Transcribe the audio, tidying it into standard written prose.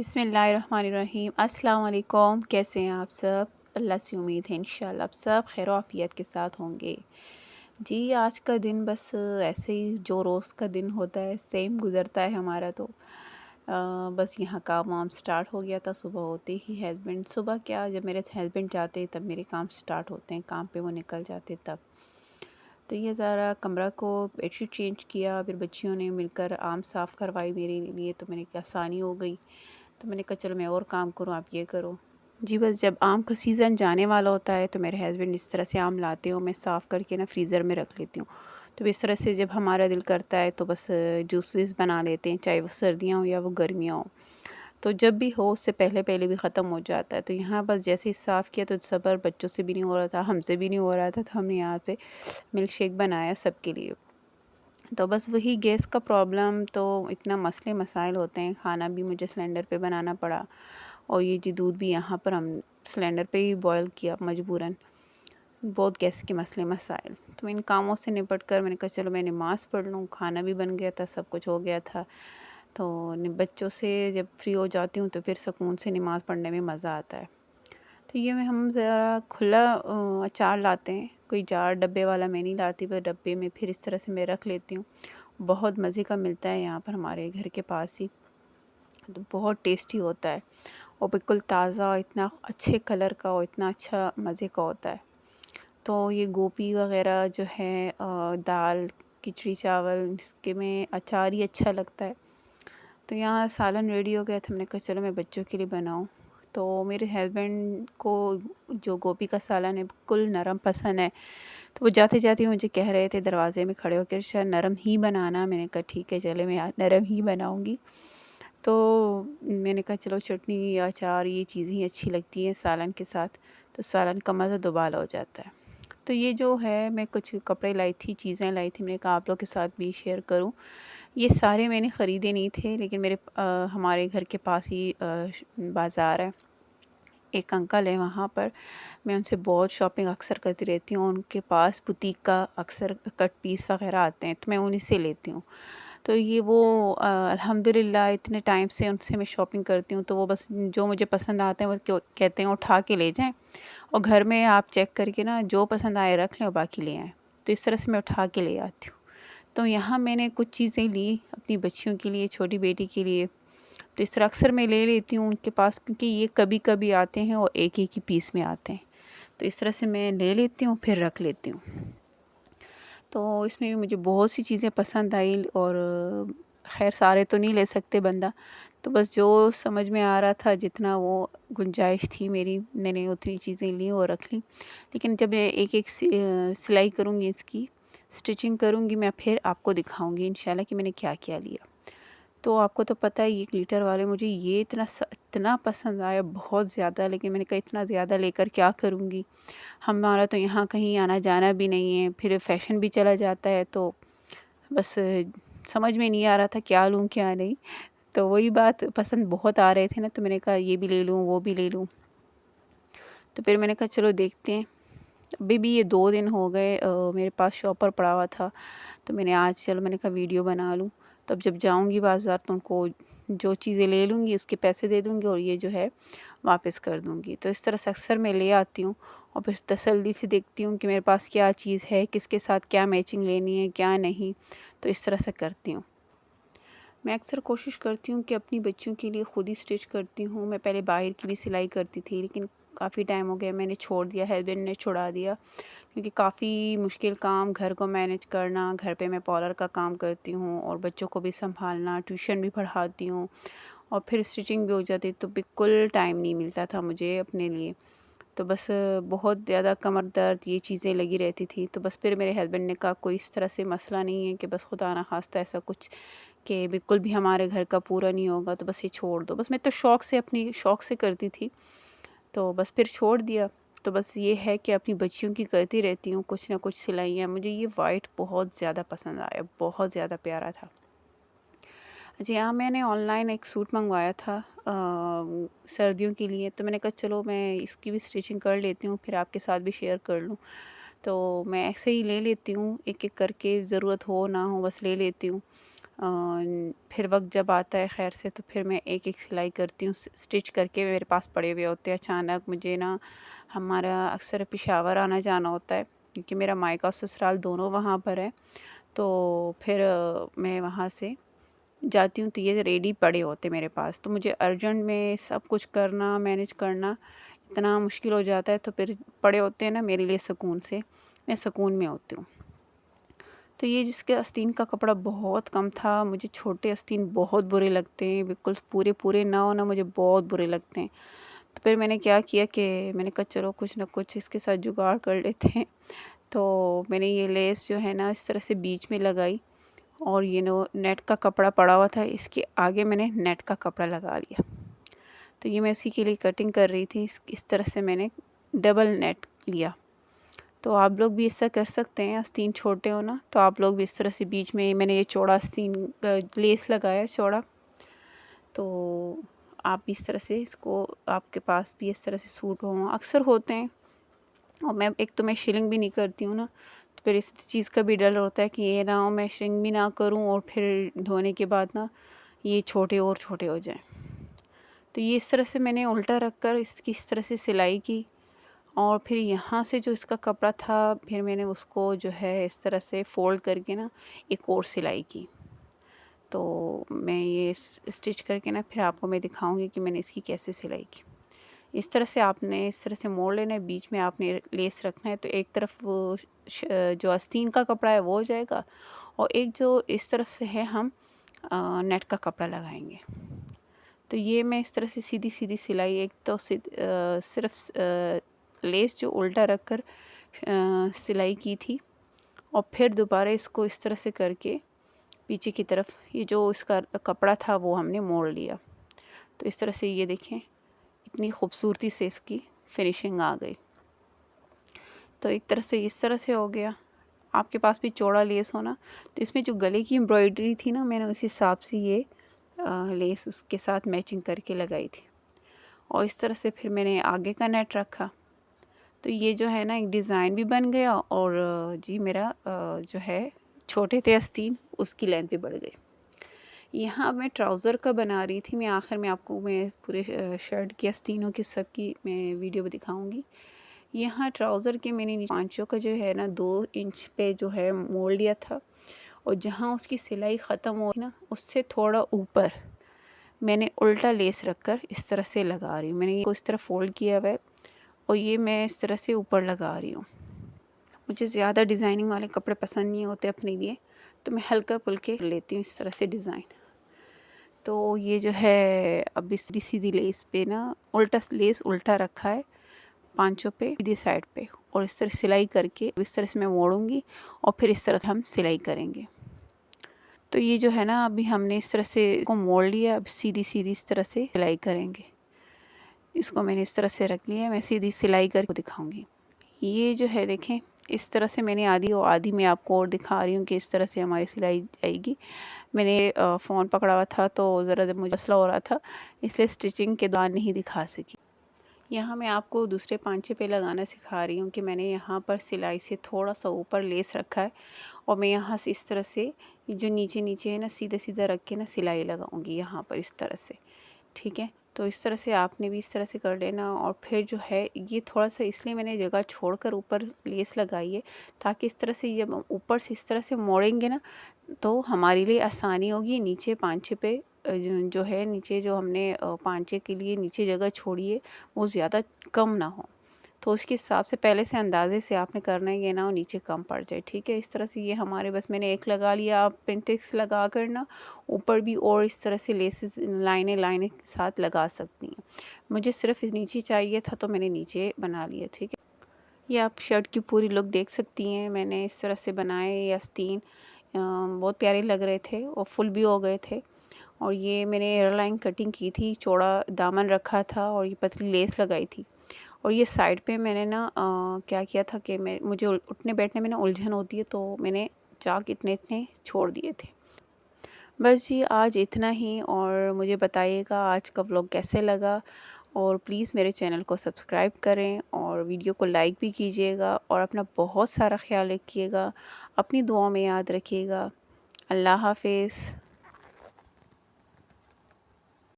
बिस्मिल्लाहिर्रहमानिर्रहीम। अस्सलाम वालेकुम। कैसे हैं आप सब? अल्लाह से उम्मीद है इंशाल्लाह आप सब खैर आफियत के साथ होंगे। जी, आज का दिन बस ऐसे ही जो रोज़ का दिन होता है सेम गुज़रता है हमारा। तो बस यहाँ काम वाम स्टार्ट हो गया था सुबह होते ही। हस्बैंड सुबह क्या, जब मेरे हस्बैंड जाते तब मेरे काम स्टार्ट होते हैं, काम पे वो निकल जाते तब। तो ये ज़रा कमरा को बेडशीट चेंज किया, फिर बच्चियों ने मिलकर आम साफ़ करवाई मेरे लिए, तो मैंने कहा आसानी हो गई। तो मैंने कहा चलो मैं और काम करूँ, आप ये करो। जी, बस जब आम का सीज़न जाने वाला होता है तो मेरे हस्बैंड इस तरह से आम लाते हो, मैं साफ़ करके ना फ्रीज़र में रख लेती हूँ। तो इस तरह से जब हमारा दिल करता है तो बस जूसेस बना लेते हैं, चाहे वो सर्दियाँ हो या वो गर्मियाँ हो। तो जब भी हो उससे पहले पहले भी ख़त्म हो जाता है। तो यहाँ बस जैसे ही साफ़ किया तो सब्र बच्चों से भी नहीं हो रहा था, हमसे भी नहीं हो रहा था, तो हमने यहाँ पे मिल्क शेक बनाया सबके लिए। तो बस वही गैस का प्रॉब्लम, तो इतना मसले मसाइल होते हैं, खाना भी मुझे सिलेंडर पे बनाना पड़ा और ये जी दूध भी यहाँ पर हम सिलेंडर पे ही बॉयल किया मजबूरन। बहुत गैस के मसले मसाइल, तो इन कामों से निपट कर मैंने कहा चलो मैं नमाज़ पढ़ लूँ। खाना भी बन गया था, सब कुछ हो गया था। तो बच्चों से जब फ्री हो जाती हूँ तो फिर सुकून से नमाज़ पढ़ने में मज़ा आता है। तो ये में हम ज़रा खुला अचार लाते हैं, कोई जार डब्बे वाला मैं नहीं लाती, पर डब्बे में फिर इस तरह से मैं रख लेती हूँ। बहुत मज़े का मिलता है यहाँ पर हमारे घर के पास ही, तो बहुत टेस्टी होता है और बिल्कुल ताज़ा, इतना अच्छे कलर का और इतना अच्छा मज़े का होता है। तो ये गोभी वग़ैरह जो है दाल, खिचड़ी चावल, इसके में अचार ही अच्छा लगता है। तो यहाँ सालन रेडी हो गया था, हमने कहा चलो मैं बच्चों के लिए बनाऊँ। तो मेरे हस्बैंड को जो गोभी का सालन है बिल्कुल नरम पसंद है, तो वो जाते-जाते मुझे कह रहे थे दरवाज़े में खड़े होकर शायद नरम ही बनाना। मैंने कहा ठीक है चले, मैं आज नरम ही बनाऊँगी। तो मैंने कहा चलो चटनी, अचार ये चीज़ें ही अच्छी लगती हैं सालन के साथ, तो सालन का मज़ा दुबाला हो जाता है। तो ये जो है मैं कुछ कपड़े लाई थी, चीज़ें लाई थी, मैंने कहा आप लोग के साथ भी शेयर करूँ। ये सारे मैंने ख़रीदे नहीं थे, लेकिन मेरे हमारे घर के पास ही बाज़ार है, एक अंकल है वहाँ पर, मैं उनसे बहुत शॉपिंग अक्सर करती रहती हूँ। उनके पास बुटीक का अक्सर कट पीस वग़ैरह आते हैं, तो मैं उन्हीं से लेती हूँ। तो ये वो अल्हम्दुलिल्लाह इतने टाइम से उनसे मैं शॉपिंग करती हूँ, तो वो बस जो मुझे पसंद आते हैं वो क्यों कहते हैं उठा के ले जाएँ और घर में आप चेक करके ना जो पसंद आए रख लें और बाकी ले आएँ। तो इस तरह से मैं उठा के ले आती हूँ। तो यहाँ मैंने कुछ चीज़ें ली अपनी बच्चियों के लिए, छोटी बेटी के लिए। तो इस तरह अक्सर मैं ले लेती हूँ उनके पास, क्योंकि ये कभी-कभी आते हैं और एक-एक ही पीस में आते हैं। तो इस तरह से मैं ले लेती हूँ फिर रख लेती हूँ। तो इसमें भी मुझे बहुत सी चीज़ें पसंद आई और ख़ैर सारे तो नहीं ले सकते बंदा, तो बस जो समझ में आ रहा था, जितना वो गुंजाइश थी मेरी, मैंने उतनी चीज़ें ली और रख ली। लेकिन जब मैं एक-एक सिलाई करूँगी, इसकी स्टिचिंग करूँगी, मैं फिर आपको दिखाऊँगी इंशाल्लाह कि मैंने क्या-क्या लिया। तो आपको तो पता है ये ग्लिटर वाले मुझे ये इतना पसंद आया, बहुत ज़्यादा। लेकिन मैंने कहा इतना ज़्यादा लेकर क्या करूँगी, हमारा तो यहाँ कहीं आना-जाना भी नहीं है, फिर फ़ैशन भी चला जाता है, तो बस समझ में नहीं आ रहा था क्या लूँ क्या नहीं। तो वही बात, पसंद बहुत आ रहे थे ना, तो मैंने कहा ये भी ले लूँ, वो भी ले लूँ। तो फिर मैंने कहा चलो देखते हैं। अभी भी ये 2 दिन हो गए मेरे पास शॉपर पड़ा हुआ था, तो मैंने आज चलो मैंने कहा वीडियो बना लूँ। तो अब जब जाऊँगी बाज़ार तो उनको जो चीज़ें ले लूँगी उसके पैसे दे दूँगी और ये जो है वापस कर दूँगी। तो इस तरह से अक्सर मैं ले आती हूँ और फिर तसल्ली से देखती हूँ कि मेरे पास क्या चीज़ है, किसके साथ क्या मैचिंग लेनी है, क्या नहीं। तो इस तरह से करती हूँ। मैं अक्सर कोशिश करती हूँ कि अपनी बच्चियों के लिए ख़ुद ही स्टिच करती हूँ। मैं पहले बाहर की भी सिलाई करती थी, लेकिन काफ़ी टाइम हो गया मैंने छोड़ दिया, हस्बैंड ने छुड़ा दिया, क्योंकि काफ़ी मुश्किल काम, घर को मैनेज करना, घर पे मैं पार्लर का काम करती हूँ और बच्चों को भी संभालना, ट्यूशन भी पढ़ाती हूँ और फिर स्टिचिंग भी हो जाती, तो बिल्कुल टाइम नहीं मिलता था मुझे अपने लिए। तो बस बहुत ज़्यादा कमर दर्द ये चीज़ें लगी रहती थी। तो बस फिर मेरे हस्बैंड ने कहा कोई इस तरह से मसला नहीं है कि बस खुदा ना खास्ता ऐसा कुछ कि बिल्कुल भी हमारे घर का पूरा नहीं होगा, तो बस ये छोड़ दो। बस मैं तो शौक़ से, अपनी शौक़ से करती थी, तो बस फिर छोड़ दिया। तो बस ये है कि अपनी बच्चियों की करती रहती हूँ कुछ ना कुछ सिलाइयाँ। मुझे ये वाइट बहुत ज़्यादा पसंद आया, बहुत ज़्यादा प्यारा था। जी हाँ, मैंने ऑनलाइन एक सूट मंगवाया था सर्दियों के लिए, तो मैंने कहा चलो मैं इसकी भी स्टिचिंग कर लेती हूँ, फिर आपके साथ भी शेयर कर लूँ। तो मैं ऐसे ही ले लेती हूँ एक-एक करके, ज़रूरत हो ना हो बस ले लेती हूँ। फिर वक्त जब आता है खैर से तो फिर मैं एक एक सिलाई करती हूँ, स्टिच करके मेरे पास पड़े हुए होते हैं। अचानक मुझे ना हमारा अक्सर पेशावर आना जाना होता है क्योंकि मेरा मायका ससुराल दोनों वहाँ पर है। तो फिर मैं वहाँ से जाती हूँ तो ये रेडी पड़े होते मेरे पास, तो मुझे अर्जेंट में सब कुछ करना, मैनेज करना इतना मुश्किल हो जाता है। तो फिर पड़े होते हैं ना मेरे लिए सुकून से, मैं सुकून में होती हूँ। तो ये जिसके आस्तीन का कपड़ा बहुत कम था, मुझे छोटे आस्तीन बहुत बुरे लगते हैं, बिल्कुल पूरे पूरे ना हो ना, मुझे बहुत बुरे लगते हैं। तो फिर मैंने क्या किया कि मैंने कहा चलो कुछ ना कुछ इसके साथ जुगाड़ कर लेते हैं। तो मैंने ये लेस जो है ना इस तरह से बीच में लगाई और ये नो नेट का कपड़ा पड़ा हुआ था, इसके आगे मैंने नेट का कपड़ा लगा लिया। तो ये मैं उसी के लिए कटिंग कर रही थी, इस तरह से मैंने डबल नेट लिया। तो आप लोग भी ऐसा कर सकते हैं, आस्तीन छोटे हो ना तो आप लोग भी इस तरह से बीच में मैंने ये चौड़ा आस्तीन लेस लगाया चौड़ा। तो आप भी इस तरह से इसको, आपके पास भी इस तरह से सूट हो, अक्सर होते हैं। और मैं एक तो मैं शिलिंग भी नहीं करती हूँ ना, तो फिर इस चीज़ का भी डर होता है कि ये ना हो मैं शिलिंग भी ना करूँ और फिर धोने के बाद ना ये छोटे और छोटे हो जाएं। तो ये इस तरह से मैंने उल्टा रख कर इसकी इस तरह से सिलाई की और फिर यहाँ से जो इसका कपड़ा था फिर मैंने उसको जो है इस तरह से फ़ोल्ड करके ना एक और सिलाई की। तो मैं ये स्टिच करके ना फिर आपको मैं दिखाऊंगी कि मैंने इसकी कैसे सिलाई की। इस तरह से आपने इस तरह से मोड़ लेना है, बीच में आपने लेस रखना है। तो एक तरफ वो जो आस्तीन का कपड़ा है वो हो जाएगा और एक जो इस तरफ से है हम नेट का कपड़ा लगाएंगे। तो ये मैं इस तरह से सीधी सीधी सिलाई, एक तो सिर्फ लेस जो उल्टा रख कर सिलाई की थी और फिर दोबारा इसको इस तरह से करके पीछे की तरफ ये जो इसका कपड़ा था वो हमने मोड़ लिया। तो इस तरह से ये देखें इतनी खूबसूरती से इसकी फिनिशिंग आ गई। तो एक तरह से इस तरह से हो गया। आपके पास भी चौड़ा लेस हो ना तो इसमें जो गले की एम्ब्रॉयडरी थी ना मैंने उस हिसाब से ये लेस उसके साथ मैचिंग करके लगाई थी। और इस तरह से फिर मैंने आगे का नेट रखा। तो ये जो है ना एक डिज़ाइन भी बन गया और जी मेरा जो है छोटे थे आस्तीन उसकी लेंथ भी बढ़ गई। यहाँ मैं ट्राउज़र का बना रही थी, मैं आखिर में आपको मैं पूरे शर्ट की आस्तीनों की सब की मैं वीडियो दिखाऊंगी। यहाँ ट्राउज़र के मैंने पांचों का जो है ना 2 इंच पे जो है मोड़ लिया था और जहाँ उसकी सिलाई ख़त्म हो ना उससे थोड़ा ऊपर मैंने उल्टा लेस रखकर इस तरह से लगा रही हूँ। मैंने ये इस तरह फ़ोल्ड किया हुआ है और ये मैं इस तरह से ऊपर लगा रही हूँ। मुझे ज़्यादा डिज़ाइनिंग वाले कपड़े पसंद नहीं होते अपने लिए, तो मैं हल्का फुल्के लेती हूँ इस तरह से डिज़ाइन। तो ये जो है अब सीधी सीधी लेस पे ना उल्टा लेस उल्टा रखा है पांचों पे सीधी साइड पे और इस तरह सिलाई करके इस तरह से मैं मोड़ूंगी और फिर इस तरह हम सिलाई करेंगे। तो ये जो है ना अभी हमने इस तरह से इसको मोड़ लिया, अब सीधी सीधी इस तरह से सिलाई करेंगे। इसको मैंने इस तरह से रख लिया, मैं सीधी सिलाई करके दिखाऊंगी। ये जो है देखें इस तरह से मैंने आधी और आधी मैं आपको और दिखा रही हूँ कि इस तरह से हमारी सिलाई जाएगी। मैंने फ़ोन पकड़ा हुआ था तो ज़रा मुझे मसला हो रहा था इसलिए स्टिचिंग के दौरान नहीं दिखा सकी। यहाँ मैं आपको दूसरे पांचे पे लगाना सिखा रही हूँ कि मैंने यहाँ पर सिलाई से थोड़ा सा ऊपर लेस रखा है और मैं यहाँ से इस तरह से जो नीचे नीचे है ना सीधा सीधा रख के ना सिलाई लगाऊंगी यहाँ पर इस तरह से। ठीक है, तो इस तरह से आपने भी इस तरह से कर लेना। और फिर जो है ये थोड़ा सा इसलिए मैंने जगह छोड़कर ऊपर लेस लगाई है ताकि इस तरह से जब ऊपर से इस तरह से मोड़ेंगे ना तो हमारे लिए आसानी होगी। नीचे पांचे पे जो है नीचे जो हमने पांचे के लिए नीचे जगह छोड़ी है वो ज़्यादा कम ना हो, तो उसके हिसाब से पहले से अंदाज़े से आपने करना है ये ना हो नीचे कम पड़ जाए। ठीक है, इस तरह से ये हमारे बस मैंने एक लगा लिया। आप पिंटेक्स लगा कर ना ऊपर भी और इस तरह से लेसेस लाइनें लाइनें के साथ लगा सकती हैं। मुझे सिर्फ नीचे चाहिए था तो मैंने नीचे बना लिया। ठीक है, ये आप शर्ट की पूरी लुक देख सकती हैं। मैंने इस तरह से बनाए ये आस्तीन, बहुत प्यारे लग रहे थे और फुल भी हो गए थे। और ये मैंने एयरलाइन कटिंग की थी, चौड़ा दामन रखा था और ये पतली लेस लगाई थी। और ये साइड पे मैंने ना क्या किया था कि मुझे उठने बैठने में ना उलझन होती है तो मैंने चाक इतने इतने छोड़ दिए थे। बस जी आज इतना ही। और मुझे बताइएगा आज का व्लॉग कैसे लगा और प्लीज़ मेरे चैनल को सब्सक्राइब करें और वीडियो को लाइक भी कीजिएगा और अपना बहुत सारा ख्याल रखिएगा, अपनी दुआओं में याद रखिएगा। अल्लाह हाफिज़।